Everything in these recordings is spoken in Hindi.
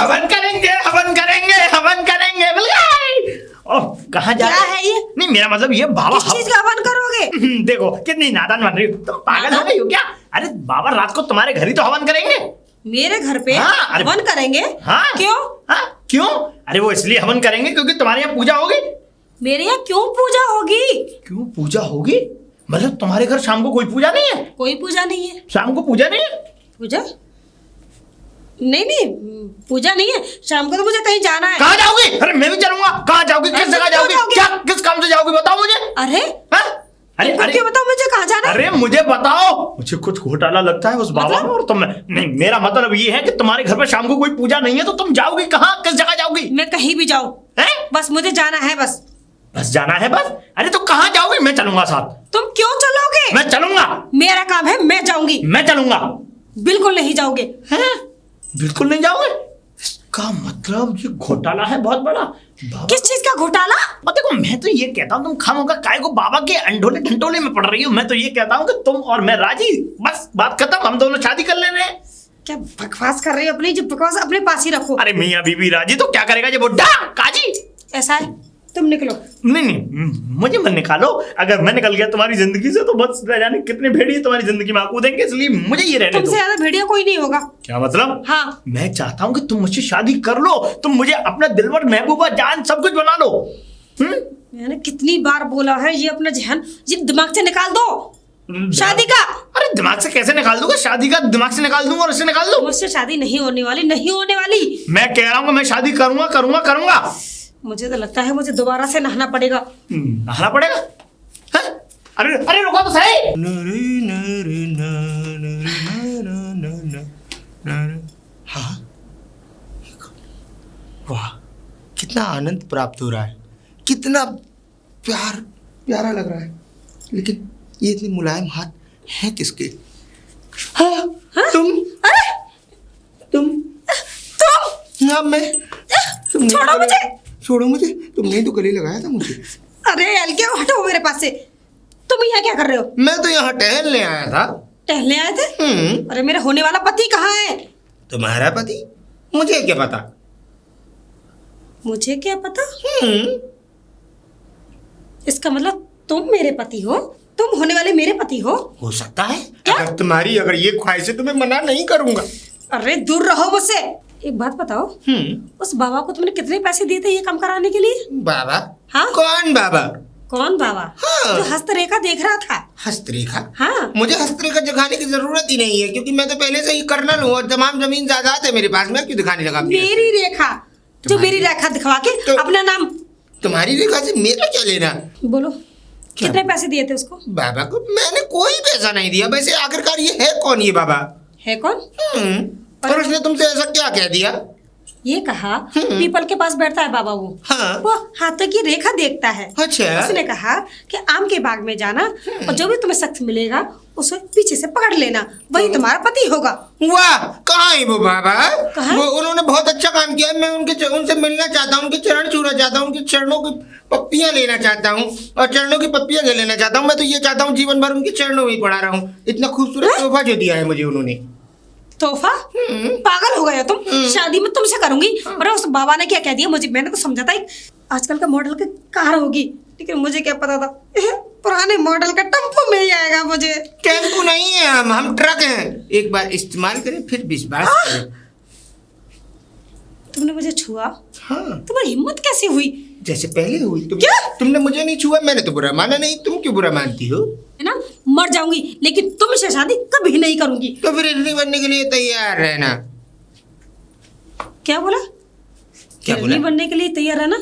हवन करेंगे हवन करेंगे हवन करेंगे। ओह कहाँ जा क्या है ये? नहीं मेरा मतलब ये बाबा किस चीज का हवन करोगे? देखो कितनी नादान बन रही हो तुम, पागल हो गई हो क्या? अरे बाबा रात को तुम्हारे घर ही तो हवन करेंगे। मेरे घर पे हाँ, हवन करेंगे? हाँ क्यों? हाँ क्यों? अरे वो इसलिए हवन करेंगे क्योंकि तुम्हारे यहाँ पूजा होगी। मेरे यहाँ क्यों पूजा होगी? क्यों पूजा होगी? मतलब तुम्हारे घर शाम को कोई पूजा नहीं है? कोई पूजा नहीं है। शाम को पूजा नहीं है? पूजा नहीं पूजा नहीं है। शाम को तो मुझे कहीं जाना है। कहाँ जाओगी? अरे मैं भी चलूंगा। कहाँ जाओगी? किस जगह जाओगी? क्या किस काम से जाओगी बताओ मुझे। अरे अरे अरे क्या बताओ मुझे कहाँ जाना है? अरे मुझे बताओ, मुझे कुछ घोटाला लगता है उस बाबा में और तुम में। नहीं मेरा मतलब ये है कि तुम्हारे घर पे शाम को कोई पूजा नहीं है तो तुम जाओगी कहाँ? किस जगह जाओगी? मैं कहीं भी जाऊँ, बस मुझे जाना है। बस जाना है बस? अरे तो कहाँ जाओगी? मैं चलूंगा साथ। तुम क्यों चलोगे? मैं चलूंगा। मेरा काम है, मैं जाऊंगी। मैं चलूंगा। बिल्कुल नहीं जाओगे। हैं? बिल्कुल नहीं जाओगे? इसका मतलब ये घोटाला है बहुत बड़ा। किस चीज का घोटाला? और देखो मैं तो ये कहता हूँ तुम खामोगा काय को बाबा के अंडोले ढंटोले में पड़ रही हो। मैं तो ये कहता हूँ कि तुम और मैं राजी, बस बात खत्म, हम दोनों शादी कर ले रहे हैं। क्या बकवास कर रही हो? अपनी जो बकवास अपने पास ही रखो। अरे मियाँ बीबी राजी तो क्या करेगा ये बुड्ढा काजी? ऐसा है, तुम निकलो। नहीं मुझे मत निकालो। अगर मैं निकल गया तुम्हारी जिंदगी से तो बस न जाने कितने भेड़िए तुम्हारी जिंदगी में कूदेंगे, इसलिए मुझे ये रहने दो। तुमसे ज्यादा भेड़िया कोई नहीं होगा। क्या मतलब? हाँ मैं चाहता हूँ कि तुम मुझसे शादी कर लो, तुम मुझे अपना दिलबर महबूबा जान सब कुछ बना लो। मैंने कितनी बार बोला है ये अपना जहन ये दिमाग से निकाल दो शादी का। अरे दिमाग से कैसे निकाल दूंगा? शादी का दिमाग से निकाल दूंगा और इससे निकाल दो। मुझसे शादी नहीं होने वाली, नहीं होने वाली। मैं कह रहा हूँ कि मैं शादी करूंगा करूंगा करूंगा। मुझे तो लगता है मुझे दोबारा से नहाना पड़ेगा। नहाना पड़ेगा? अरे अरे रुको तो सही। हाँ वाह कितना आनंद प्राप्त हो रहा है, कितना प्यारा लग रहा है। लेकिन ये इतने मुलायम हाथ हैं किसके? हाँ, हाँ? तुम हाँ मैं छोड़ो मुझे। छोड़ो मुझे? तुमने तो गले लगाया था मुझे। अरे अलके हटो मेरे पास से। तुम यहाँ क्या कर रहे हो? मैं तो यहाँ टहलने आया था। टहलने आए थे? अरे मेरा होने वाला पति कहाँ है? तुम्हारा पति? मुझे क्या पता। मुझे क्या पता? इसका मतलब तुम मेरे पति हो, तुम होने वाले मेरे पति हो सकता है। क्या? अगर ये ख्वाहिश है तो मैं मना नहीं करूंगा। अरे दूर रहो मुझसे। एक बात बताओ, उस बाबा को तुमने कितने पैसे दिए थे ये काम कराने के लिए? बाबा? हाँ कौन बाबा? कौन बाबा? हाँ। जो हस्तरेखा देख रहा था। हस्तरेखा? हाँ। मुझे हस्तरेखा दिखाने की जरूरत ही नहीं है क्योंकि मैं तो पहले से ही कर्नल हूँ और तमाम जमीन जायदाद है मेरे पास। मैं क्यों दिखाने लगा? मेरी रेखा, जो मेरी रेखा दिखवा के तो, अपना नाम। तुम्हारी रेखा से मेरा क्या लेना? बोलो कितने पैसे दिए थे उसको? बाबा को मैंने कोई पैसा नहीं दिया। वैसे आखिरकार ये है कौन? ये बाबा है कौन? और उसने तुमसे ऐसा क्या कह दिया? ये कहा पीपल के पास बैठता है बाबा हाँ। वो हाथों की रेखा देखता है। अच्छा। उसने कहा कि आम के बाग में जाना और जो भी तुम्हें शख्स मिलेगा उसे पीछे से पकड़ लेना, वही तुम्हारा पति होगा। वाह, कहाँ है वो बाबा? कहाँ? वो उन्होंने बहुत अच्छा काम किया। मैं उनसे मिलना चाहता हूँ, उनके चरण छूना चाहता हूँ, उनके चरणों की पप्पियाँ लेना चाहता हूँ और चरणों की पप्पियाँ लेना चाहता हूँ। मैं तो ये चाहता हूँ जीवन भर उनके चरणों में ही पड़ा रहा हूँ। इतना खूबसूरत तोहफा जो दिया है मुझे उन्होंने। तोहफा? पागल हो गए हो तुम। शादी में तुमसे करूंगी। और उस बाबा ने क्या कह दिया मुझे? मैंने तो समझा था आजकल का मॉडल की कार होगी, लेकिन मुझे क्या पता था पुराने मॉडल का टेम्पो मिल जाएगा मुझे। टेम्पो नहीं है, हम ट्रक हैं। एक बार इस्तेमाल करें फिर विश्वास करें। तुमने मुझे छुआ? हाँ। तुम्हारी हिम्मत कैसे हुई? जैसे पहले हुई। क्या? तुमने मुझे नहीं छुआ, मैंने तो बुरा माना नहीं। तुम क्यों बुरा मानती हो? है ना, मर जाऊंगी लेकिन तुमसे शादी कभी नहीं करूंगी। तो फिर हिरनी बनने के लिए तैयार रहना। क्या बोला? क्या बोला? हिरनी बनने के लिए तैयार रहना?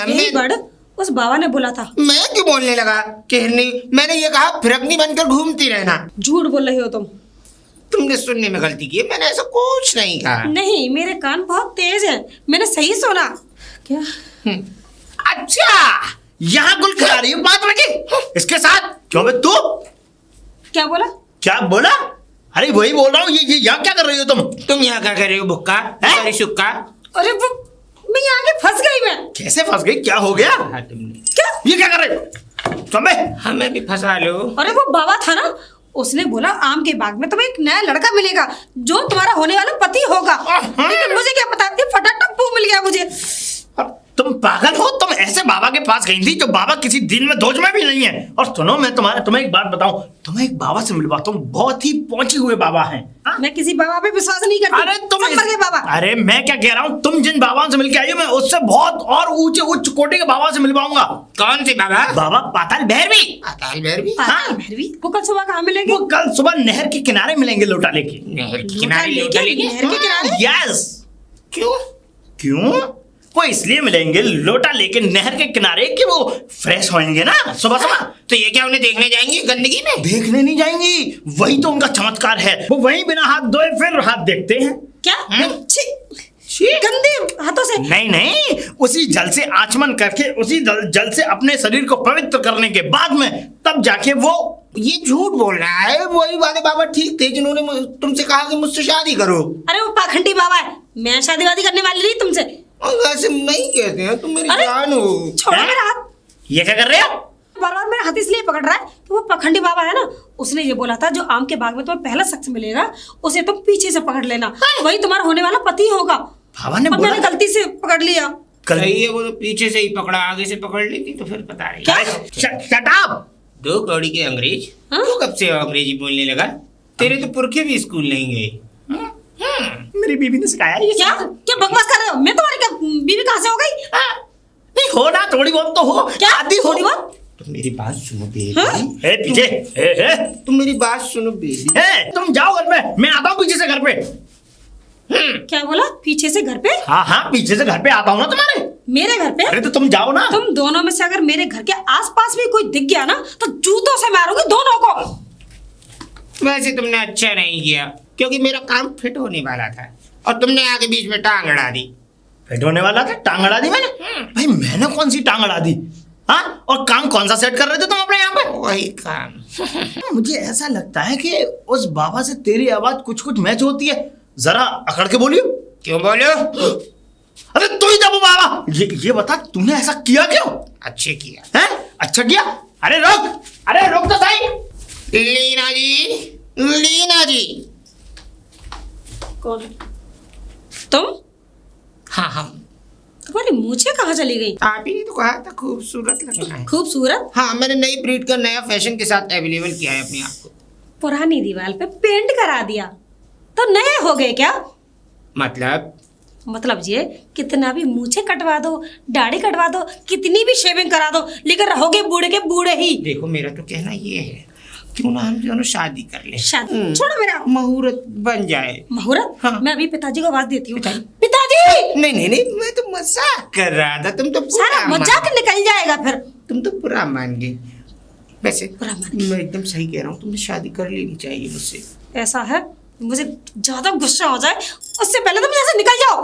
यही वर्ड उस बाबा ने बोला था। मैं क्यों बोलने लगा कि हिरनी? मैंने ये कहा फिरकनी बनकर घूमती रहना। झूठ बोल रहे हो तुम। तुमने सुनने में गलती की है, मैंने ऐसा कुछ नहीं कहा। नहीं, मेरे कान बहुत तेज हैं, मैंने सही सुना। क्या? अच्छा, यहाँ गुल खिला रही हो 5 बजे इसके साथ? क्यों बे तू? क्या बोला? क्या बोला? अरे वही बोल रहा हूँ। ये यहाँ क्या कर रही हो तुम? तुम यहाँ क्या कर रही हो बुक्का? अरे सुक्का? अरे वो मैं यहाँ आगे फंस गई। मैं कैसे फंस गई? क्या हो गया? तुमने क्या? ये क्या कर रहे हो? चंबे हमें भी फंसा लो। अरे वो बाबा था ना, उसने बोला आम के बाग में तुम्हें एक नया लड़का मिलेगा जो तुम्हारा होने वाला पति होगा। लेकिन मुझे क्या पता, ये पास गई थी जो बाबा किसी दिन में धोज में भी नहीं है। और सुनो, मैं तुम्हें एक बात बताऊं, तुम्हें एक बाबा से मिलवाता हूं, बहुत ही पहुंचे हुए बाबा हैं। मैं किसी बाबा पे विश्वास नहीं करती। अरे तुम सब मर गए बाबा। अरे मैं क्या कह रहा हूँ, तुम जिन बाबाओं से मिलके आई हो, मैं उससे बहुत और ऊंचे उच्च कोटि के बाबा से मिलवाऊंगा। कौन से बाबा? बाबा पाताल भैरवी। पाताल भैरवी? पाताल भैरवी वो कल सुबह कहाँ मिलेंगे? वो कल सुबह नहर के किनारे मिलेंगे, लोटा लेके। नहर के किनारे लोटा लेके? नहर के किनारे? यस। क्यों? क्यों? वो इसलिए मिलेंगे लोटा लेके नहर के किनारे कि वो फ्रेश होंगे ना सुबह सुबह। तो ये क्या उन्हें देखने जाएंगे गंदगी में? देखने नहीं जाएंगी, वही तो उनका चमत्कार है। वो वहीं बिना हाथ धोए फिर हाथ देखते हैं। क्या? छी, गंदे हाथों से? नहीं, उसी जल से आचमन करके, उसी जल से अपने शरीर को पवित्र करने के बाद में तब जाके वो। ये झूठ बोल रहा है। वही वाले बाबा ठीक थे जिन्होंने तुमसे कहा कि मुझसे शादी करो। अरे वो पाखंडी बाबा है, मैं शादी वादी करने वाली नहीं तुमसे। ऐसे नहीं कहते हैं, तुम मेरी जान हो। छोड़ो मेरा हाथ। ये क्या कर रहे हो? बार-बार मेरा हाथ इसलिए पकड़ रहा है कि वो पाखंडी बाबा है ना, उसने ये बोला था जो आम के बाग में तुम्हें पहला शख्स मिलेगा उसे तुम पीछे से पकड़ लेना, वही तुम्हारा होने वाला पति होगा। बाबा ने बोला, मैंने गलती से पकड़ लिया। सही है, वो तो पीछे से ही पकड़ा, आगे से पकड़ लेती तो फिर पता नहीं। क्या? Shut up. दो कौड़ी के अंग्रेज। तू कब से अंग्रेजी बोलने लगा? तेरे तो पुरखे भी स्कूल नहीं गए। मेरी बीवी ने सिखाया ये। क्या क्या बकवास कर रहे हो? मैं तुम्हारी बीवी कहाँ से हो गई? नहीं हो ना, थोड़ी बहुत तो हो। क्या आधी थोड़ी बहुत? तुम मेरी बात सुनो बेबी। ए पीछे, ए तुम मेरी बात सुनो बेबी। तुम जाओ घर पे, मैं आता हूँ पीछे से घर पे। क्या बोला? पीछे से घर पे? हाँ, पीछे से घर पे आता हूँ ना तुम्हारे। मेरे घर पे? अरे तो तुम जाओ ना। तुम दोनों में से अगर मेरे घर के आसपास भी कोई दिख गया ना तो जूतों से मारूंगी दोनों को। वैसे तुमने अच्छा नहीं किया, क्योंकि मेरा काम फिट होने वाला था और तुमने आके बीच में टांग अड़ा दी। फिट होने वाला था? टांग अड़ा दी मैंने? भाई मैंने कौन सी टांग अड़ा दी? हाँ, और काम कौन सा सेट कर रहे थे तुम अपने यहाँ पे? वही काम। मुझे ऐसा लगता है कि उस बाबा से तेरी आवाज कुछ कुछ मैच होती है। जरा अकड़ के बोलियो। क्यों बोलो? अरे तू ही जब बाबा, ये बता तूने ऐसा किया क्यों? अच्छे किया है? अच्छा किया? अरे रोक तो सही। लीना जी। कौन? तुम? हाँ हम। तुम्हारी मूछें कहाँ चली गई? आप ही ने तो कहा था खूबसूरत लगना है। खूबसूरत? हाँ, मैंने नई ब्रीड का नया फैशन के साथ अवेलेबल किया है अपने आप को। पुरानी दीवार पे पेंट करा दिया तो नए हो गए क्या? मतलब ये कितना भी मूछें कटवा दो, दाढ़ी कटवा दो, कितनी भी शेविंग करा दो, लेकिन रहोगे बूढ़े के बूढ़े ही। देखो मेरा तो कहना ये है, क्यों ना हम दोनों शादी कर ले। शादी? छोड़ो मेरा। मुहूर्त बन जाए। मुहूर्त? हाँ। मैं अभी पिताजी को आवाज देती हूँ। पिताजी! नहीं, मैं तो मजाक कर रहा था। तुम तो सारा मजाक निकल जाएगा फिर। तुम तो बुरा मान गई। वैसे बुरा मान गई। मैं एकदम सही कह रहा हूँ, तुम्हें शादी कर लेनी चाहिए मुझसे। ऐसा है, मुझे ज्यादा गुस्सा हो जाए उससे पहले तुम यहाँ से निकल जाओ।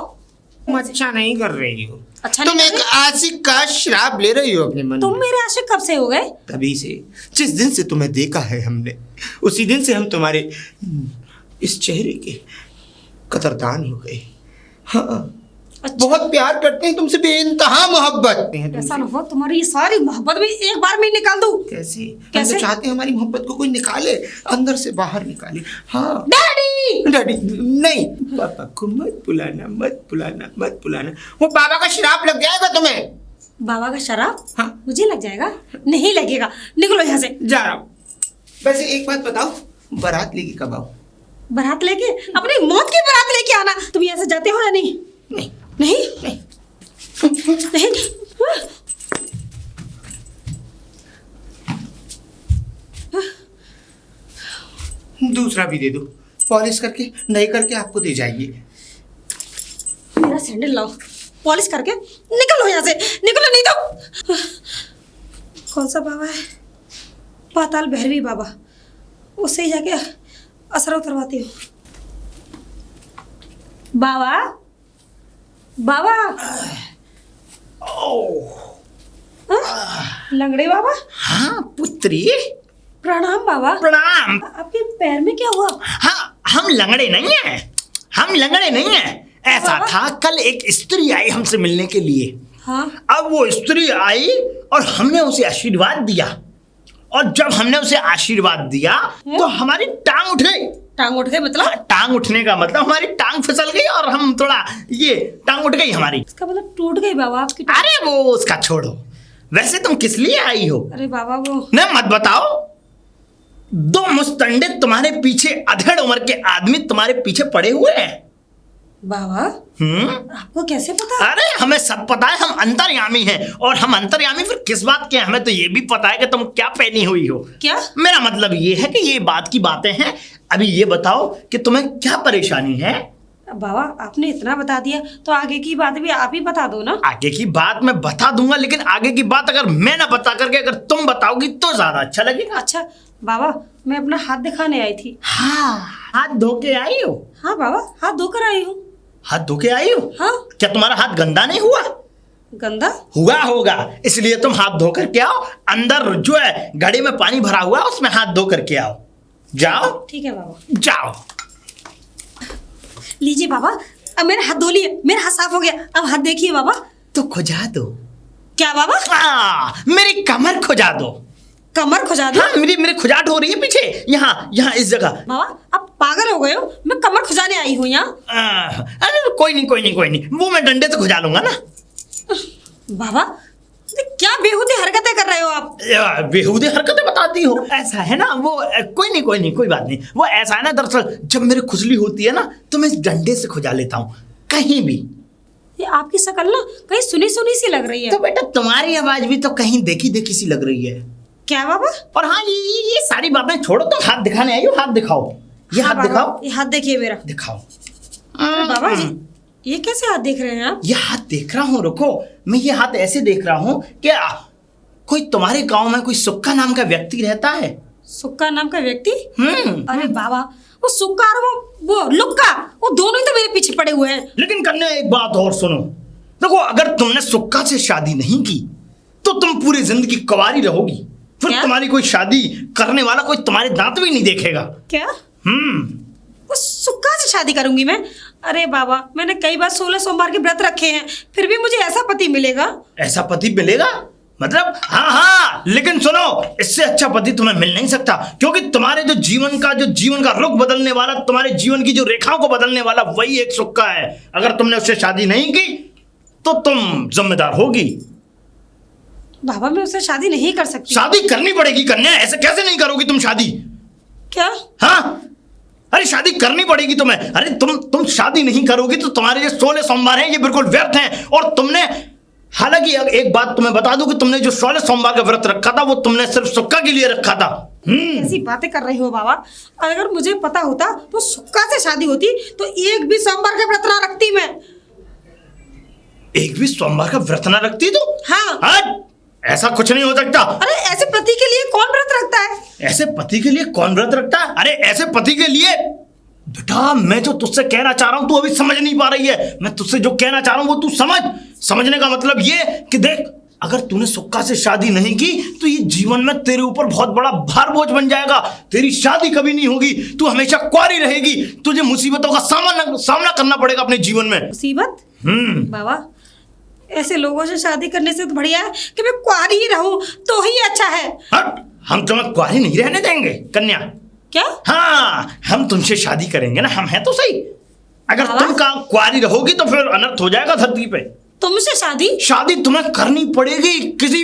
तुम अच्छा नहीं कर रही हो। अच्छा तुम नहीं एक आशिक का श्राप ले रही हो अपने मन तुम में। मेरे आशिक कब से हो गए? तभी से, जिस दिन से तुम्हें देखा है हमने, उसी दिन से हम तुम्हारे इस चेहरे के कदरदान हो गए। हाँ, अच्छा। बहुत प्यार करते हैं तुमसे, बेइंतहा मोहब्बत हैं ऐसा तुमसे। ना हो तुम्हारी ये सारी मोहब्बत भी एक बार में ही निकाल दूं। कैसे? हम कैसे? तो चाहते हैं हमारी मोहब्बत को कोई निकाले, अंदर से बाहर निकाले। हाँ डैडी! नहीं, पापा को मत बुलाना। वो बाबा का श्राप लग जाएगा तुम्हें। बाबा का शराब? हाँ। मुझे लग जाएगा? नहीं लगेगा, निकलो यहाँ से। जा रहा हूँ। वैसे एक बात बताओ, बारात लेके कब आओ? बारात लेके? अपनी मौत की बारात लेके आना। तुम यहाँ से जाते हो या नहीं? नहीं। दूसरा भी दे दो, पॉलिश करके नए करके आपको दे जाएंगे। मेरा सैंडल लाओ, पॉलिश करके निकलो यहाँ से, निकलो नहीं तो। कौन सा बाबा है? पाताल भैरवी बाबा, उससे ही जाके असर उतरवाती हूँ। बाबा लंगड़े बाबा। हाँ पुत्री, प्रणाम बाबा। प्रणाम। आपके पैर में क्या हुआ? हाँ, हम लंगड़े नहीं हैं। ऐसा बाबा? था, कल एक स्त्री आई हमसे मिलने के लिए। हाँ। अब वो स्त्री आई और हमने उसे आशीर्वाद दिया, और जब हमने उसे आशीर्वाद दिया तो हमारी टांग उठ गई। टांग उठ गई मतलब? टांग उठने का मतलब हमारी टांग फिसल गई और हम थोड़ा, ये टांग उठ गई हमारी। इसका मतलब टूट गई बाबा आपकी टांग। अरे वो उसका छोड़ो, वैसे तुम किस लिए आई हो? अरे बाबा वो न मत बताओ। दो मुस्तंडे तुम्हारे पीछे, अधेड़ उम्र के आदमी तुम्हारे पीछे पड़े हुए हैं। बाबा आपको कैसे पता? अरे हमें सब पता है, हम अंतर्यामी हैं। और हम अंतर्यामी फिर किस बात के? हमें तो ये भी पता है कि तुम क्या पहनी हुई हो। क्या? मेरा मतलब ये है कि ये बात की बातें हैं। अभी ये बताओ कि तुम्हें क्या परेशानी है? बाबा आपने इतना बता दिया तो आगे की बात भी आप ही बता दो ना। आगे की बात मैं बता दूंगा, लेकिन आगे की बात अगर मैं ना बता करके अगर तुम बताओगी तो ज्यादा अच्छा लगेगा। अच्छा बाबा मैं अपना हाथ दिखाने आई थी। हाँ, हाथ धो के आई हो? हाँ बाबा हाथ धोकर आई हूँ। हाथ धो के आई हो? हाँ। क्या तुम्हारा हाथ गंदा नहीं हुआ? गंदा हुआ होगा, इसलिए तुम हाथ धो करके आओ। अंदर जो है घड़े में पानी भरा हुआ है, उसमें हाथ धो करके आओ। जाओ। ठीक है बाबा। जाओ। लीजिए बाबा, अब मेरा हाथ धो लिए, मेरा हाथ साफ हो गया। अब हाथ देखिए बाबा। तो खुजा दो। क्या बाबा? मेरी कमर खुजा दो। कमर खुजा दो? हाँ, मेरी खुजाट हो रही है पीछे, यहाँ इस जगह। बाबा आप पागल हो गए हो? मैं कमर खुजाने आई हूँ यहाँ। अरे कोई नहीं, वो मैं डंडे से खुजा लूंगा ना। बाबा क्या बेहुदी हरकतें कर रहे हो आप? बेहुदी हरकतें बताती हो? ऐसा है ना, वो कोई बात नहीं। वो ऐसा है ना, दरअसल जब मेरी खुजली होती है ना तो मैं इस डंडे से खुजा लेता हूँ कहीं भी। ये आपकी शक्ल ना कहीं सुनी सुनी सी लग रही है। तो बेटा तुम्हारी आवाज भी तो कहीं देखी देखी सी लग रही है। क्या बाबा? और हाँ, ये सारी बातें छोड़ो, तुम हाथ दिखाने आई हो। हाथ दिखाओ, ये हाँ हाथ दिखाओ। ये हाथ देखिए मेरा। दिखाओ। बाबा जी ये कैसे हाथ देख रहे हैं आप? ये हाथ देख रहा हूँ, रुको। मैं ये हाथ ऐसे देख रहा हूँ कि कोई तुम्हारे गांव में कोई सुक्का नाम का व्यक्ति रहता है। सुक्का नाम का व्यक्ति? अरे बाबा वो सुक्का और वो लुक्का, वो दोनों ही तो मेरे पीछे पड़े हुए हैं। लेकिन कन्या एक बात और सुनो, देखो अगर तुमने सुक्का से शादी नहीं की तो तुम पूरी जिंदगी कुंवारी रहोगी। फिर क्या? तुम्हारी कोई शादी करने वाला कोई तुम्हारे दांत भी नहीं देखेगा। क्या? वो सुक्का से शादी करूंगी मैं? अरे बाबा मैंने कई बार 16 सोमवार के व्रत रखे हैं, फिर भी मुझे ऐसा पति मिलेगा? ऐसा पति मिलेगा मतलब? हाँ, लेकिन सुनो, इससे अच्छा पति तुम्हें मिल नहीं सकता, क्योंकि तुम्हारे जो जीवन का रुख बदलने वाला, तुम्हारे जीवन की जो रेखाओं को बदलने वाला वही एक सुक्का है। अगर तुमने उससे शादी नहीं की तो तुम जिम्मेदार होगी। बाबा मैं उससे शादी नहीं कर सकती। शादी करनी पड़ेगी कन्या, ऐसे कैसे नहीं करोगी तुम शादी? क्या? हाँ, अरे शादी करनी पड़ेगी तुम्हें। अरे तुम शादी नहीं करोगी तो तुम्हारे जो 16 सोमवार हैं ये बिल्कुल व्यर्थ हैं। और तुमने, हालांकि एक बात तुम्हें बता दूं कि तुमने जो 16 सोमवार का व्रत रखा था वो तुमने सिर्फ सुक्का के लिए रखा था। ऐसी बातें कर रहे हो बाबा? अगर मुझे पता होता तो सुक्का से शादी होती तो एक भी सोमवार का व्रत ना रखती मैं। एक भी सोमवार का व्रत ना रखती तो? हाँ। ऐसा कुछ नहीं हो सकता। अरे ऐसे पति के लिए कौन व्रत रखता है? ऐसे पति के लिए कौन व्रत रखता है? अरे ऐसे पति के लिए, बेटा मैं जो तुझसे कहना चाह रहा हूं तू अभी समझ नहीं पा रही है। मैं तुझसे जो कहना चाह रहा हूं वो तू समझने का मतलब ये कि देख, अगर तूने सुक्का से शादी नहीं की तो ये जीवन में तेरे ऊपर बहुत बड़ा भार बोझ बन जाएगा। तेरी शादी कभी नहीं होगी, तू हमेशा कुंवारी रहेगी। तुझे मुसीबतों का सामना करना पड़ेगा अपने जीवन में। मुसीबत? बाबा ऐसे लोगों से शादी करने से तो बढ़िया है कि मैं कुंवारी ही रहूं तो ही अच्छा है। हट, हम तुम्हें कुंवारी नहीं रहने देंगे कन्या। क्या? हाँ, हम तुमसे शादी करेंगे ना, हम हैं तो सही। अगर तुम कुंवारी रहोगी तो फिर अनर्थ हो जाएगा धरती पे। तुमसे शादी तुम्हें करनी पड़ेगी किसी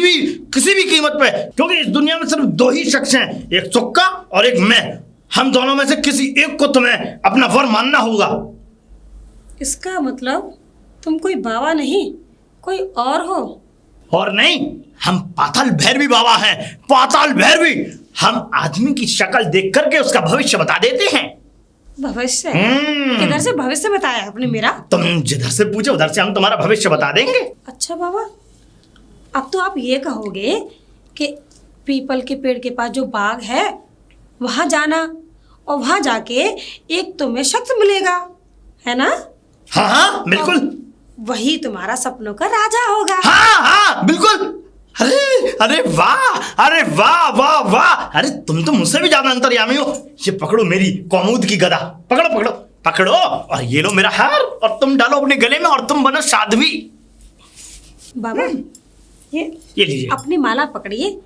भी कीमत पे, क्योंकि इस दुनिया में सिर्फ दो ही शख्स हैं, एक सुक्का और एक मैं। हम दोनों में से किसी एक को तुम्हें अपना वर मानना होगा। इसका मतलब तुम कोई बाबा नहीं कोई और हो? और नहीं, हम पाताल भैरवी बाबा हैं। पाताल भैरवी। हम आदमी की शक्ल देख करके उसका भविष्य बता देते हैं। भविष्य? किधर से भविष्य बताया आपने मेरा? तुम जिधर से पूछो उधर से हम तुम्हारा भविष्य बता देंगे। अच्छा बाबा, अब तो आप ये कहोगे कि पीपल के पेड़ के पास जो बाग है वहां जाना और वहां जाके एक तुम्हें शख्स मिलेगा, है ना? हाँ बिल्कुल। वही तुम्हारा सपनों का राजा होगा। हाँ बिल्कुल। अरे वाह। अरे तुम तो मुझसे भी ज्यादा अंतर्यामी हो। ये पकड़ो मेरी कौमुद की गदा, पकड़ो और ये लो मेरा हार और तुम डालो अपने गले में और तुम बनो साध्वी। बाबा ये लीजिए अपनी माला पकड़िए।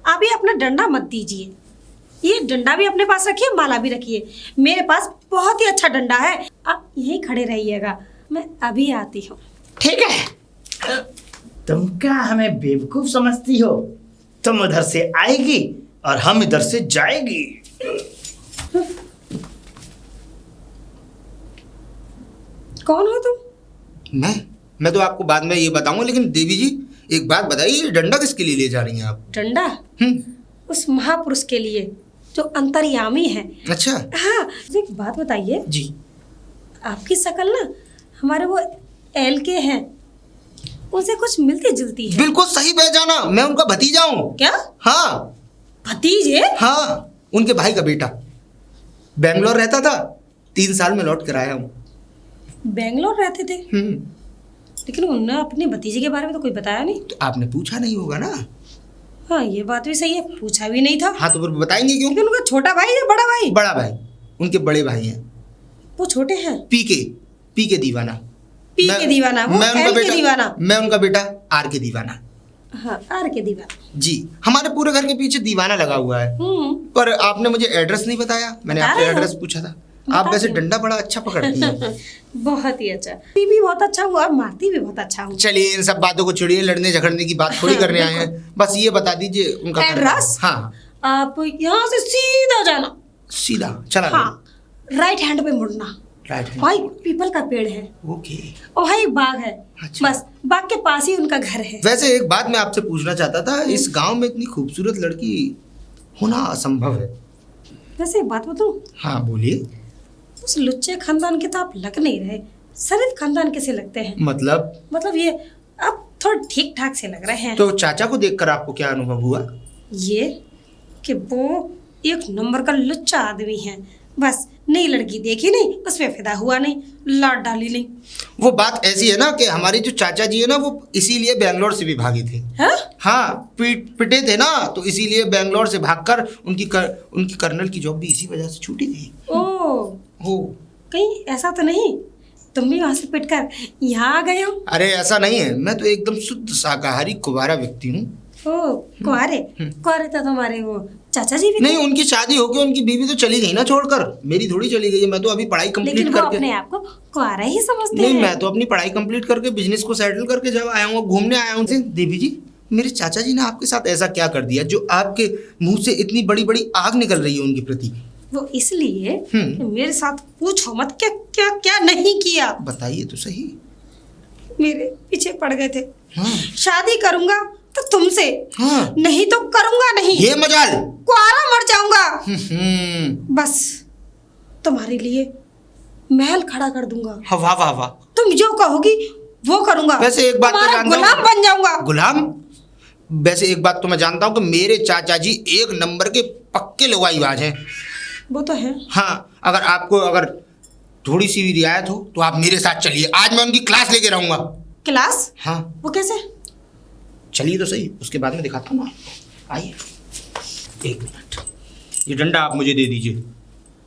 आप ये अपना डंडा मत दीजिए, ये डंडा भी अपने पास रखिए, माला भी रखिए। मेरे पास बहुत ही अच्छा डंडा है, आप यहीं खड़े रहिएगा, मैं अभी आती हूँ। ठीक है। तुम क्या हमें बेवकूफ समझती हो? तुम उधर से आएगी और हम इधर से जाएगी। कौन हो तुम? मैं तो आपको बाद में ये बताऊंगा, लेकिन देवी जी एक बात बताइए, ये डंडा किसके लिए ले जा रही हैं आप? डंडा उस महापुरुष के लिए जो अंतर्यामी है। अच्छा। हाँ, मुझे एक बात बताइए, जी। आपकी शक्ल ना हमारे वो एल के हैं उनसे कुछ मिलती जुलती है। बिल्कुल सही पहचाना, मैं उनका भतीजा हूँ। क्या? हाँ। भतीजे? हाँ, उनके भाई का बेटा बेंगलोर रहता था, 3 साल में लौट कर आया हूँ। बेंगलोर रहते थे? लेकिन उन्होंने अपने भतीजे के बारे में तो कोई बताया नहीं। तो आपने पूछा नहीं होगा ना? हाँ, ये बात भी सही है, पूछा भी नहीं था। हाँ, तो फिर बताएंगे क्यों? लेकिन उनका छोटा भाई या बड़ा भाई? बड़ा भाई, उनके बड़े भाई हैं। वो छोटे हैं? पी के दीवाना। पी के दीवाना, वो एल के दीवाना। मैं उनका बेटा आर के दीवाना। हाँ, आर के दीवाना। जी, हमारे पूरे घर के पीछे दीवाना लगा हुआ है। पर आपने मुझे एड्रेस नहीं बताया, मैंने आपसे एड्रेस पूछा था। आप वैसे डंडा बड़ा अच्छा पकड़ती हैं। बहुत ही अच्छा, भी बहुत अच्छा हूँ और मारती भी बहुत अच्छा हूँ। चलिए, इन सब बातों को छोड़िए, लड़ने झगड़ने की बात थोड़ी करने आए हैं। बस ये बता दीजिए उनका एड्रेस। हाँ, आप यहाँ से सीधा जाना, सीधा चला। हाँ, राइट हैंड पे मुड़ना, राइट हैंड। भाई पीपल का पेड़ है, ओके। और भाई बाग है। अच्छा। बस बाग के पास ही उनका घर है। वैसे एक बात मैं आपसे पूछना चाहता था, इस गांव में इतनी खूबसूरत लड़की होना असंभव है। वैसे एक बात बताऊं, हाँ बोलिए। उस लुच्चे खानदान के तो आप लग नहीं रहे, शरीफ खानदान के से लगते हैं। मतलब ये आप थोड़ा ठीक ठाक से लग रहे हैं। तो चाचा को देखकर आपको क्या अनुभव हुआ? ये कि वो एक नंबर का लुच्चा आदमी है, बस नई लड़की देखी नहीं, उसमें फिदा हुआ नहीं, लाड डाली नहीं। वो बात ऐसी है ना कि हमारे जो चाचा जी है ना, वो इसीलिए बेंगलोर से भी भागे थे। हाँ, पिटे थे ना, तो इसीलिए बेंगलोर से भागकर उनकी कर्नल की जॉब भी इसी वजह से छूटी थी। हो कहीं ऐसा तो नहीं तुम भी वहां से पिटकर यहाँ आ गए हो? अरे ऐसा नहीं है, मैं तो एकदम शुद्ध शाकाहारी कुंवारा व्यक्ति हूँ। कुंवारे तो तुम्हारे वो चाचा जी भी नहीं, उनकी शादी हो गई, उनकी बीवी तो चली गई ना छोड़कर, मेरी थोड़ी चली गई है। मैं तो अभी पढ़ाई कंप्लीट लेकिन वो करके अपने आप को कुंवारा ही समझते नहीं हैं। मैं तो अपनी पढ़ाई कंप्लीट करके बिजनेस को सेटल करके जब आया हूँ, घूमने आया हूँ। देवी जी, मेरे चाचा जी ने आपके साथ ऐसा क्या कर दिया जो आपके मुंह से इतनी बड़ी बड़ी आग निकल रही है उनके प्रति? वो इसलिए कि मेरे साथ पूछो मत क्या क्या क्या नहीं किया। बताइए तो सही। मेरे पीछे पड़ गए थे। हाँ। शादी करूंगा तो तुमसे, हाँ। नहीं तो करूंगा नहीं। ये मजाल, कुआरा मर जाऊंगा। बस तुम्हारे लिए महल खड़ा कर दूंगा। वाह वाह वाह। तुम जो कहोगी वो करूंगा। वैसे एक बात तो जानता हूं, गुलाम बन जाऊंगा। गुलाम? वैसे एक बात तो मैं जानता हूँ कि मेरे चाचा जी 1 नंबर के पक्के लुगाईबाज हैं। वो तो है। हाँ, अगर थोड़ी सी भी रियायत हो तो आप मेरे साथ चलिए, आज मैं उनकी क्लास लेके रहूंगा। क्लास? हाँ। वो कैसे? चलिए तो सही, उसके बाद में दिखाता हूँ आपको। आइए, 1 मिनट, ये डंडा आप मुझे दे दीजिए,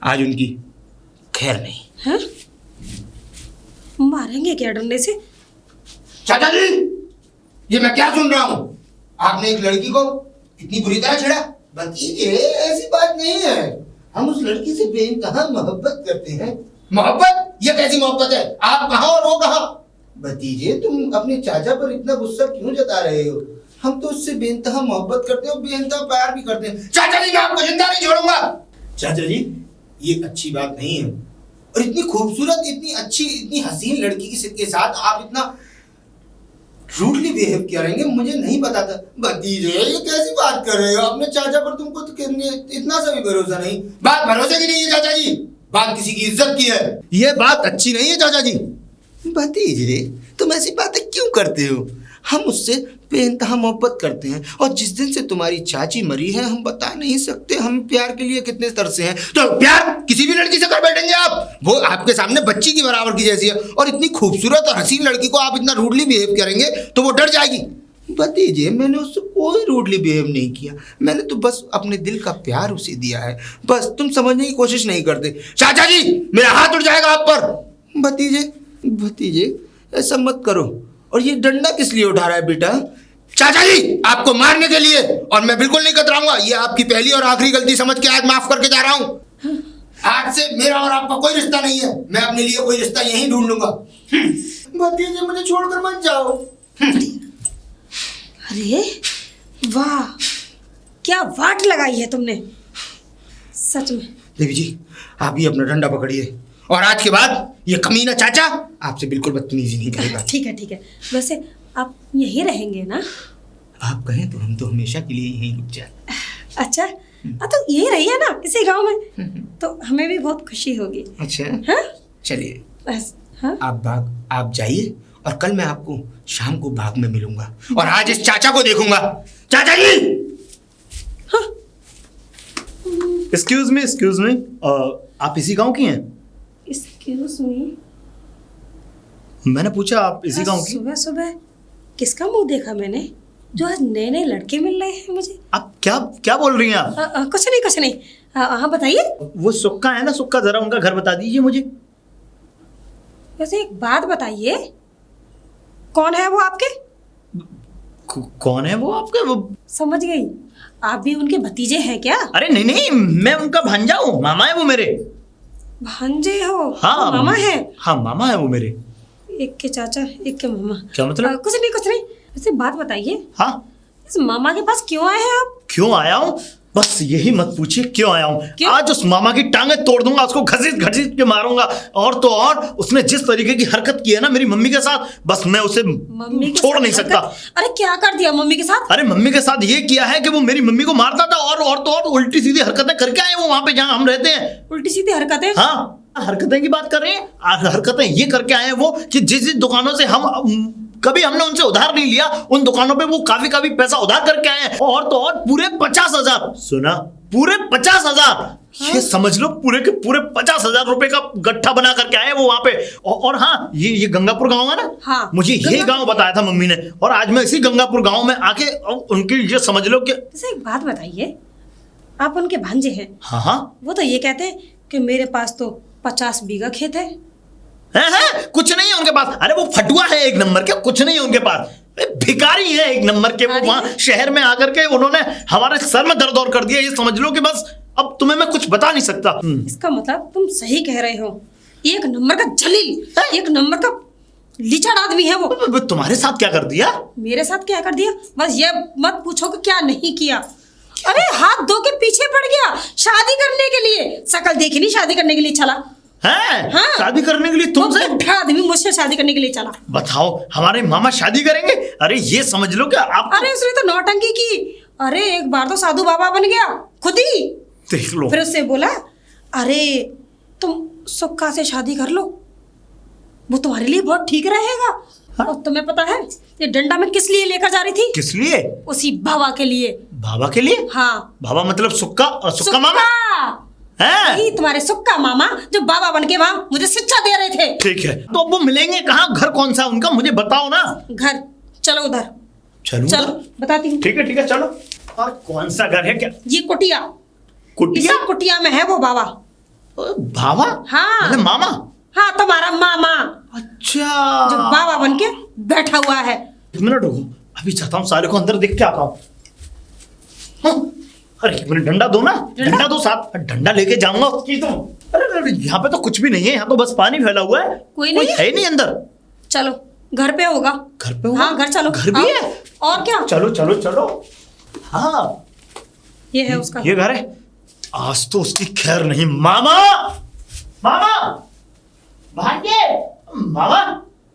आज उनकी खैर नहीं है। मारेंगे क्या डंडे से? चाचा जी, ये मैं क्या सुन रहा हूँ? आपने एक लड़की को इतनी बुरी तरह छेड़ा? भतीजे, ऐसी बात नहीं है, हम उस लड़की से बेइंतहा मोहब्बत करते हैं। मोहब्बत? ये कैसी मोहब्बत है? आप कहाँ और वो कहाँ? भतीजे, तुम अपने चाचा पर इतना गुस्सा क्यों जता रहे हो? हम तो उससे बेइंतहा मोहब्बत करते हैं और बेइंतहा प्यार भी करते हैं। चाचा जी, मैं आपको जिंदा नहीं छोड़ूंगा। चाचा जी, ये अच्छी बात नहीं है, और इतनी खूबसूरत, इतनी अच्छी, इतनी हसीन लड़की के साथ आप इतना रूडली बिहेव क्या रहेंगे, मुझे नहीं पता था। भतीजे, ये कैसी बात कर रहे हो? अपने चाचा पर तुमको तो इतना सा भी भरोसा नहीं। बात भरोसे की नहीं है चाचा जी, बात किसी की इज्जत की है। ये बात अच्छी नहीं है चाचा जी। भतीजे, तुम ऐसी बातें क्यों करते हो? हम उससे बेइंतहा मोहब्बत करते हैं, और जिस दिन से तुम्हारी चाची मरी है, हम बता नहीं सकते हम प्यार के लिए कितने तरसे हैं। तो प्यार किसी भी लड़की से कर बैठेंगे आप? वो आपके सामने बच्ची की बराबर की जैसी है, और इतनी खूबसूरत और हसीन लड़की को आप इतना रूडली बिहेव करेंगे तो वो डर जाएगी। भतीजे, मैंने उससे कोई रूडली बिहेव नहीं किया, मैंने तो बस अपने दिल का प्यार उसे दिया है, बस तुम समझने की कोशिश नहीं करते। चाचा जी, मेरा हाथ उठ जाएगा आप पर। भतीजे, ऐसा मत करो। और ये डंडा किस लिए उठा रहा है बेटा? चाचा जी, आपको मारने के लिए, और मैं बिल्कुल नहीं कतराऊंगा। ये आपकी पहली और आखिरी गलती समझ के आज माफ करके जा रहा हूँ। आज से मेरा और आपका कोई रिश्ता नहीं है, मैं अपने लिए कोई रिश्ता यहीं ढूंढ लूंगा। भतीजे, मुझे छोड़कर मत जाओ। अरे वाह, क्या वाट लगाई है तुमने सच में। देवी जी आप ही अपना डंडा पकड़िए और आज के बाद ये कमीना चाचा आपसे बिल्कुल बदतमीजी नहीं करेगा। ठीक है ठीक है। वैसे आप यहीं रहेंगे ना? आप कहें तो हम तो हमेशा के लिए यहीं रुक जाए। अच्छा, तो यहीं रहिए ना इसी गांव में, तो हमें भी बहुत खुशी होगी। अच्छा हाँ चलिए बस। हाँ आप जाइए और कल मैं आपको शाम को बाग में मिलूंगा और आज इस चाचा को देखूंगा। चाचा जी एक्सक्यूज मी, आप इसी गांव की हैं? एक्सक्यूज मी, मैंने पूछा आप इसी गांव की? सुबह सुबह किसका मुंह देखा मैंने, जो आज नए नए लड़के मिल रहे हैं मुझे। आप क्या क्या बोल रही हैं आप? कुछ नहीं कुछ नहीं। हाँ बताइए। वो सुक्का है ना, सुक्का, जरा उनका घर बता दीजिए मुझे। वैसे एक बात बताइए, कौन है वो आपके? कौन है वो आपके? वो समझ गई, आप भी उनके भतीजे हैं क्या? अरे नहीं नहीं, मैं उनका भांजा हूँ, मामा है वो मेरे। भांजे हो? हाँ मामा है? हाँ मामा है वो मेरे। एक के चाचा एक के मामा। क्या मतलब? कुछ नहीं कुछ नहीं। वैसे बात बताइए, हाँ इस मामा के पास क्यों आए हैं आप? क्यों आया हूँ? बस यही मत पूछिए क्यों आया हूँ। क्यों? आज उस मामा की टांगे तोड़ दूंगा, उसको घसीट घसीट के मारूंगा। और तो और उसने जिस तरीके की हरकत की है ना मेरी मम्मी के साथ, बस मैं उसे मम्मी के छोड़ साथ नहीं सकता। अरे क्या कर दिया मम्मी के साथ? अरे मम्मी के साथ ये किया है कि वो मेरी मम्मी को मारता था और तो और उल्टी सीधी हरकतें करके आए वो वहां पे जहां हम रहते हैं। उल्टी सीधी हरकतें? हाँ हरकतें की बात कर रहे हैं। हरकतें ये करके आए हैं वो कि जिस दुकानों से हम कभी हमने उनसे उधार नहीं लिया, उन दुकानों पे वो काफी पैसा उधार करके आए हैं। और तो और पूरे 50,000, सुना, पूरे 50,000। ये समझ लो पूरे के पूरे 50,000 रुपए का गट्ठा बना करके आए वो वहां पे। और हाँ ये गंगापुर गांव है ना। हाँ, मुझे ये गांव बताया था मम्मी ने, और आज मैं इसी गंगापुर गांव में आके उनकी ये समझ लो कि। वैसे एक बात बताइए, आप उनके भांजे हैं? हाँ हाँ। वो तो ये कहते हैं कि मेरे पास तो 50 बीघा खेत है। है कुछ नहीं है उनके पास। अरे वो फटुआ है एक नंबर के, कुछ नहीं है उनके पास। भिखारी है एक नंबर के वो। वहां शहर में आकर के उन्होंने हमारे सर में दर्द और कर दिया। ये समझ लो कि बस अब तुम्हें मैं कुछ बता नहीं सकता। इसका मतलब तुम सही कह रहे हो, एक नंबर का जलील, एक नंबर का लिचड़ आदमी है वो। तुम्हारे साथ क्या कर दिया? मेरे साथ क्या कर दिया? बस ये मत पूछो कि क्या नहीं किया। अरे हाथ धो के पीछे पड़ गया शादी करने के लिए। शकल देखी नहीं, शादी करने के लिए चला है। हाँ। शादी करने के लिए तुमसे? बुढ़ा आदमी मुझसे शादी करने के लिए चला। बताओ हमारे मामा शादी करेंगे? अरे ये समझ लो कि आप। अरे उसने तो नौटंकी की। अरे एक बार तो साधु बाबा बन गया खुद ही। देख लो। फिर उससे बोला, अरे तुम सुक्का से शादी कर लो, वो तुम्हारे लिए बहुत ठीक रहेगा। हाँ? और तुम्हें पता है ये डंडा मैं किस लिए लेकर जा रही थी? किस लिए? उसी बाबा के लिए। बाबा के लिए? हाँ। बाबा मतलब सुक्का? सुक्का मामा है? यही तुम्हारे सुक्का मामा जो बाबा बन के वहां मुझे शिक्षा दे रहे थे। ठीक है, तो अब वो मिलेंगे कहाँ? घर कौन सा उनका मुझे बताओ ना। घर चलो उधर। चलो चलो बताती हूँ। ठीक है चलो। और कौन सा घर है? क्या ये कुटिया, कुटिया? इसी कुटिया में है वो बाबा। बाबा? हाँ। मतलब मामा? हाँ तुम्हारा मामा अच्छा, जो बाबा बन के बैठा हुआ है। एक मिनट रुको, अभी चाहता हूँ सारे को अंदर देख के आता हूँ। हाँ? अरे एक मिनट, डंडा दो ना, डंडा दो साथ। डंडा लेके जाऊंगा उसकी तो। अरे यहाँ पे तो कुछ भी नहीं है, यहाँ तो बस पानी फैला हुआ है। कोई नहीं है नहीं अंदर। चलो घर पे होगा। घर पे होगा? हाँ घर चलो। घर भी है? और क्या? चलो। हाँ ये है उसका। ये घर है। आज तो उसकी खैर नहीं। मामा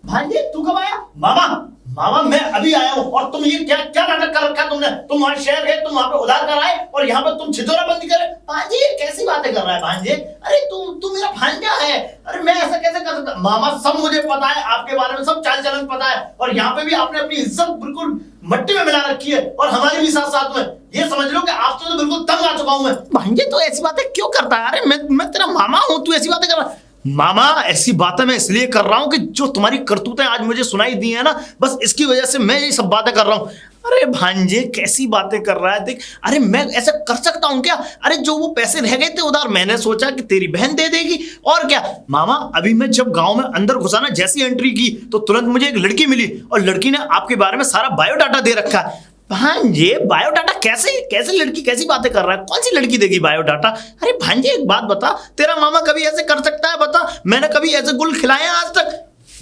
भांजे तू कब आया? मामा मैं अभी आया हूँ। और तुम ये क्या नाटक कर रखा तुमने? तुम वहां शहर गए, तुम वहां पे उधार कराए और यहाँ पे तुम छिछोरा बंदी करे। भांजे ये कैसी बातें कर रहा है भांजे? अरे तू मेरा भांजा है। अरे मैं ऐसा कैसे कर सकता? मामा सब मुझे पता है, आपके बारे में सब चाल चलन पता है। और यहाँ पे भी आपने अपनी इज्जत बिल्कुल मट्टी में मिला रखी है और हमारी भी साथ में। ये समझ लो कि आपसे तो बिल्कुल तंग आ चुका हूं मैं। भांजे तो ऐसी बातें क्यों करता है? अरे मैं तेरा मामा हूं, तू ऐसी बातें कर रहा है? मामा ऐसी बातें मैं इसलिए कर रहा हूं कि जो तुम्हारी करतूतें आज मुझे सुनाई दी है ना, बस इसकी वजह से मैं ये सब बातें कर रहा हूं। अरे भांजे कैसी बातें कर रहा है? देख, अरे मैं ऐसा कर सकता हूं क्या? अरे जो वो पैसे रह गए थे उधार, मैंने सोचा कि तेरी बहन दे देगी और क्या। मामा अभी मैं जब गांव में अंदर घुसा ना, जैसी एंट्री की तो तुरंत मुझे एक लड़की मिली और लड़की ने आपके बारे में सारा बायोडाटा दे रखा है। भांजे बायोडाटा? कैसे लड़की कैसी बातें कर रहा है? कौन सी लड़की देगी बायोडाटा? अरे भांजे एक बात बता, तेरा मामा कभी ऐसे कर सकता है? बता, मैंने कभी ऐसे गुल खिलाए आज तक?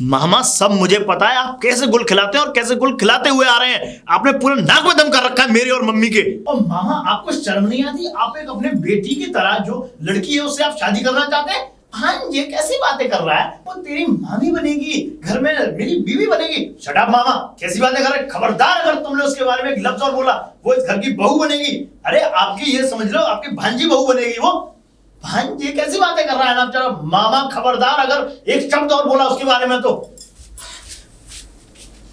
मामा सब मुझे पता है आप कैसे गुल खिलाते हैं और कैसे गुल खिलाते हुए आ रहे हैं। आपने पूरे नाक में दम कर रखा है मेरे और मम्मी के। और मामा आपको शर्म नहीं आती? आप एक अपने बेटी की तरह जो लड़की है उससे आप शादी करना चाहते हैं? हाँ, ये कैसी बातें कर रहा है? वो तेरी मामी बनेगी, घर में मेरी बीवी बनेगी। शट अप मामा, कैसी बातें कर रहे? खबरदार अगर तुमने उसके बारे में एक लफ्ज और बोला, वो इस घर की बहू बनेगी। अरे आपकी ये समझ लो, आपकी भांजी बहू बनेगी वो। भांजी कैसी बातें कर रहा है ना? चलो मामा, खबरदार अगर एक शब्द और बोला उसके बारे में तो।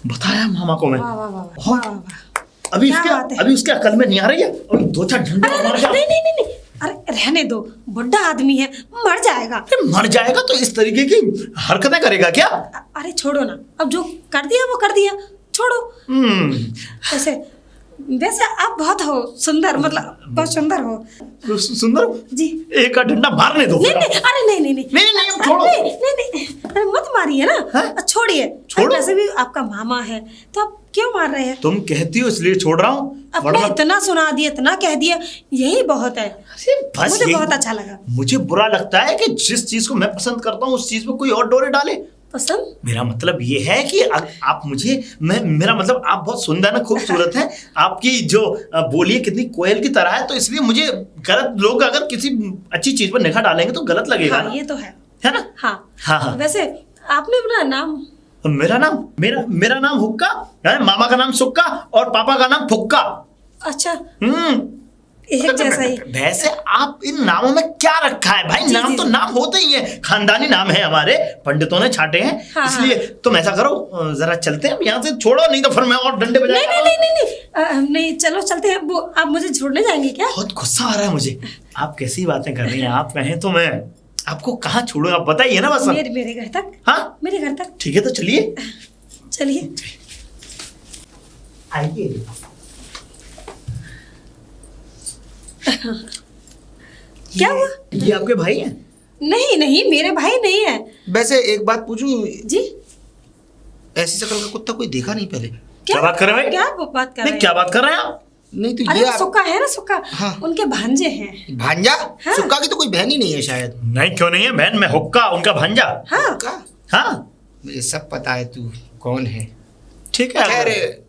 बताया मामा को मैं। वाह वाह वाह वाह वाह वाह। अभी क्या बात है? अभी उसके अकल में नहीं आ रही है? अभी दो चार झंडे अरे मार के- नहीं नहीं नहीं नहीं, अरे रहने दो, बुढ़ा आदमी है, मर जाएगा। अरे मर जाएगा तो इस तरीके की हरकतें करेगा क्या? अरे छोड़ो ना, अब जो कर दिया वो कर दिया, छोड़ो। वैसे वैसे आप बहुत हो सुंदर, मतलब बहुत सुंदर हो। सुंदर जी। एक का डंडा मारने दो। नहीं नहीं, अरे नहीं नहीं नहीं नहीं, नहीं, अब छोड़ो। नहीं नहीं नहीं, अरे मत मारिए ना, हैं? छोड़िए। छोड़ो। वैसे भी आपका मामा है तो आप क्यों मार रहे हैं? तुम कहती हो इसलिए छोड़ रहा हूँ। आपने इतना सुना दिया, इतना कह दिया, यही बहुत है। बस मुझे यही- बहुत अच्छा लगा। मुझे बुरा लगता है कि जिस चीज को मैं पसंद करता हूँ उस चीज में कोई और डोरे डाले। पसंद? मेरा मतलब ये है कि आप मुझे मेरा मतलब आप बहुत सुंदर है, खूबसूरत हैं। आपकी जो बोलिए कितनी कोयल की तरह है, तो इसलिए मुझे गलत लोग अगर किसी अच्छी चीज पर निगाह डालेंगे तो गलत लगेगा हाँ, ना? ये तो है ना? हाँ हाँ, हाँ। वैसे आपने अपना नाम? मेरा नाम हुक्का है, मामा का नाम सुक्का और पापा का नाम फुक्का। अच्छा, हम्म एक जैसा ही। वैसे आप इन नामों में क्या रखा है भाई? जी, नाम जी, तो जी। नाम होते ही है, खानदानी नाम है हमारे, पंडितों ने छाटे हैं। हाँ, इसलिए तुम ऐसा करो, जरा चलते हैं यहाँ से, छोड़ो नहीं तो फिर मैं और डंडे नहीं बजाएगा। नहीं नहीं नहीं नहीं, नहीं चलो चलते हैं। वो आप मुझे छोड़ने जाएंगे क्या? बहुत गुस्सा आ रहा है मुझे। आप कैसी बातें कर रही हैं? आप कहें तो मैं आपको कहाँ छोड़ूं? आप बताइए ना बस। मेरे घर तक। हाँ, मेरे घर तक ठीक है तो चलिए। चलिए। आइए। क्या हुआ? ये आपके भाई हैं? नहीं नहीं, मेरे भाई नहीं है। वैसे एक बात पूछूं, जी। ऐसी शक्ल का कुत्ता कोई देखा नहीं पहले। क्या बात कर रहे हैं भाई? क्या बात कर रहे नहीं, हैं? क्या बात कर रहे हैं आप? नहीं तो अरे ये वो सुक्का है ना, सुक्का। हाँ। उनके भांजे हैं। भांजा? हाँ। सुक्का की तो कोई बहन ही नहीं है शायद। नहीं, क्यों नहीं है बहन? मैं हुक्का, उनका भांजा। हाँ का? हाँ, मुझे सब पता है तू कौन है। ठीक है। खैर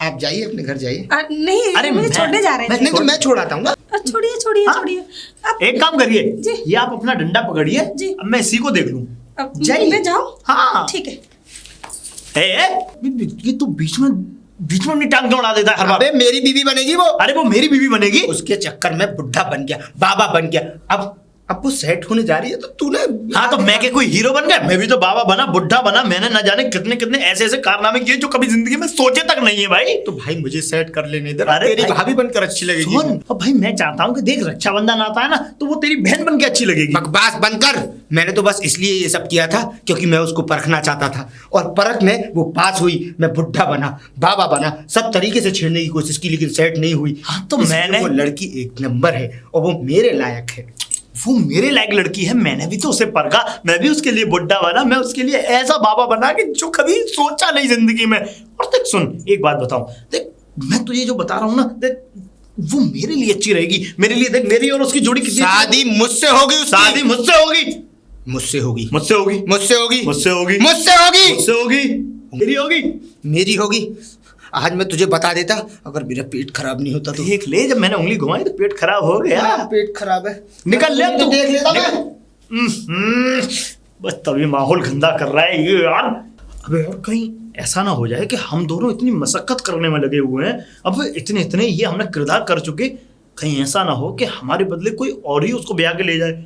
आप जाइए अपने घर जाइए। नहीं, अरे मुझे मैं- छोड़ने जा रहे मैं- थे। नहीं तो मैं छोड़ आता हूँ ना। छोड़िए छोड़िए हाँ? छोड़िए। अब एक काम करिए, जी। ये आप अपना डंडा पकड़िए, जी। अब मैं इसी को देख लूं। अब जाइए। मैं जाऊँ? हाँ। ठीक है। ये तू बीच में अपनी टांग क्यों उड़ा देता है हर बार? अबे मेरी बीवी बनेगी वो। अरे वो मेरी बीवी बनेगी। उसके चक्कर में बुढ़ा बन गया, बाबा बन गया। अब वो सेट होने जा रही है तो तूने। हाँ, तो मैं के कोई हीरो बन गया? मैं भी तो बाबा बना, बुढ़ा बना। मैंने न जाने कितने कितने ऐसे ऐसे कारनामे किए जो कभी जिंदगी में सोचे तक नहीं है भाई। तो भाई मुझे सेट कर लेने दे। अरे तेरी भाई- भाभी बनकर अच्छी लगेगी। सुन, अब भाई मैं चाहता हूँ कि देख, रक्षाबंधन आता है ना, तो वो तेरी बहन बन के अच्छी लगेगी। बकवास बंद कर। मैंने तो बस इसलिए ये सब किया था क्योंकि मैं उसको परखना चाहता था, और परख में वो पास हुई। मैं बुढ़ा बना, बाबा बना, सब तरीके से छेड़ने की कोशिश की लेकिन सेट नहीं हुई। हाँ, तो इसलिए मैंने- वो लड़की एक नंबर है और वो मेरे लायक है। वो मेरे लायक लड़की है, मैंने भी तो उसे परखा। मैं भी उसके लिए बुढ़ा बना, मैं उसके लिए ऐसा बाबा बना कि जो कभी सोचा नहीं जिंदगी में। और देख सुन, एक बात बताऊं, देख मैं तुझे जो बता रहा हूं ना, देख वो मेरे लिए अच्छी रहेगी। मेरे लिए देख, मेरी और उसकी जोड़ी कितनी। शादी मुझसे होगी उसकी। शादी मुझसे होगी। मुझसे होगी। मुझसे होगी। मुझसे होगी। मुझसे होगी। मुझसे होगी। मुझसे होगी। मेरी होगी। मेरी होगी। आज मैं तुझे बता देता, अगर मेरा पेट खराब नहीं होता तो। देख ले, जब मैंने उंगली घुमाई तो पेट खराब हो गया। पेट खराब है। निकल ले अब तू। देख लेता मैं। बस तभी माहौल गंदा कर रहा है ये यार। अबे और कहीं ऐसा ना हो जाए कि हम दोनों इतनी मशक्कत करने में लगे हुए हैं, अब इतने ये हमने किरदार कर चुके, कहीं ऐसा ना हो कि हमारे बदले कोई और ही उसको ब्याह के ले जाए।